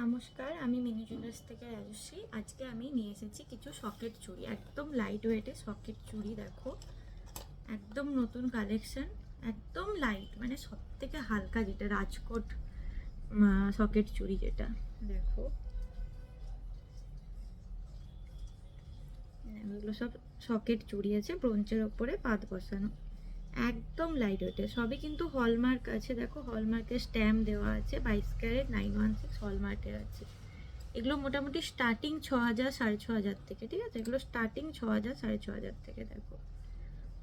নমস্কার, আমি mini jewellers থেকে রাজশ্রী। আজকে আমি নিয়ে এসেছি কিছু সকেট চুড়ি, একদম লাইট ওয়েটে সকেট চুড়ি। দেখো, একদম নতুন কালেকশন, একদম লাইট, মানে সব থেকে হালকা, যেটা রাজকোট সকেট চুড়ি যেটা। দেখো, এগুলো সব সকেট চুড়ি আছে, ব্রোঞ্চের ওপরে পাত বসানো, একদম লাইট ওয়েটে। সবই কিন্তু হলমার্ক আছে, দেখো হলমার্কের স্ট্যাম্প দেওয়া আছে, 22 ক্যারেট 916 হলমার্কের আছে। এগুলো মোটামুটি স্টার্টিং 6,000 5,500 থেকে, ঠিক আছে? এগুলো স্টার্টিং 6,000 5,500 থেকে। দেখো,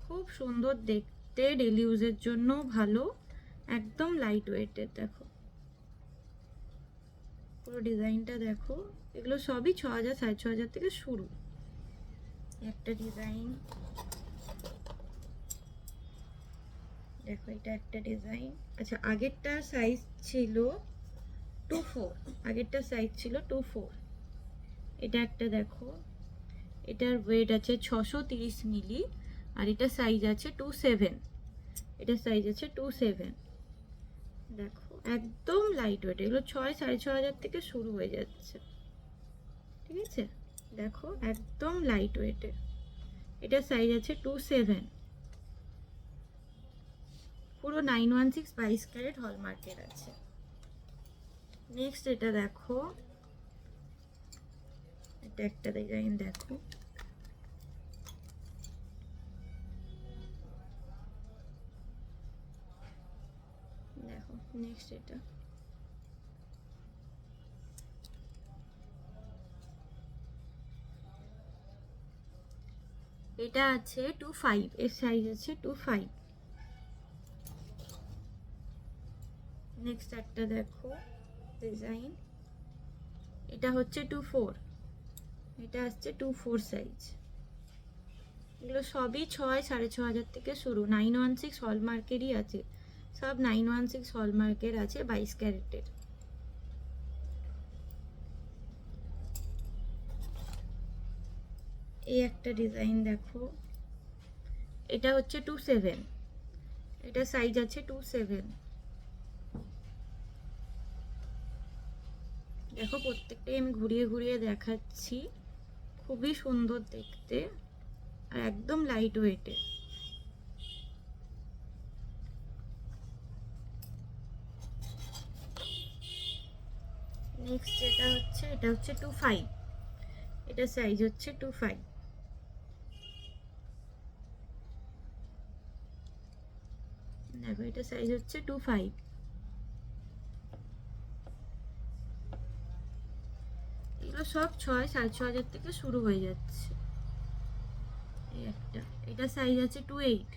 খুব সুন্দর দেখতে, ডেলি ইউজের জন্য ভালো, একদম লাইট ওয়েটের। দেখো পুরো ডিজাইনটা দেখো, এগুলো সবই 6,000 5,500 থেকে শুরু। একটা ডিজাইন দেখো, এটা একটা ডিজাইন। আচ্ছা, আগেরটা সাইজ ছিল 2/4, আগেরটা সাইজ ছিল 2/4। এটা একটা দেখো, এটার ওয়েট আছে 630 মিলি, আর এটা সাইজ আছে 27। এটা সাইজ আছে 27। দেখো, একদম লাইট ওয়েট, এগুলো 6 6,500 থেকে শুরু হয়ে যাচ্ছে, ঠিক আছে? দেখো, একদম লাইট ওয়েটের। এটা সাইজ আছে 27, পুরো 916 22 ক্যারেট হলমার্কের আছে। নেক্সট এটা দেখো, এটা একটা ডিজাইন দেখো, দেখো নেক্সট এটা, এটা আছে 25, এর সাইজ আছে 25। নেক্সট একটা দেখো ডিজাইন, এটা হচ্ছে 24, এটা আসছে 24 সাইজ। এগুলো সবই 6 6,500 থেকে শুরু, 916 হলমার্কেরই আছে, সব 916 হলমার্কের আছে, 22 ক্যারেটের। এই একটা ডিজাইন দেখো, এটা হচ্ছে 27, এটা সাইজ আছে 27। দেখো, প্রত্যেকটাই আমি ঘুরিয়ে ঘুরিয়ে দেখাচ্ছি, খুবই সুন্দর দেখতে আর একদম লাইট ওয়েটে। নেক্সট যেটা হচ্ছে, এটা হচ্ছে 25, এটা সাইজ হচ্ছে 25। দেখো, এটা সাইজ হচ্ছে 25। এগুলো সব 6 6,500 থেকে শুরু হয়ে যাচ্ছে। এই একটা, এটা সাইজ আছে 28।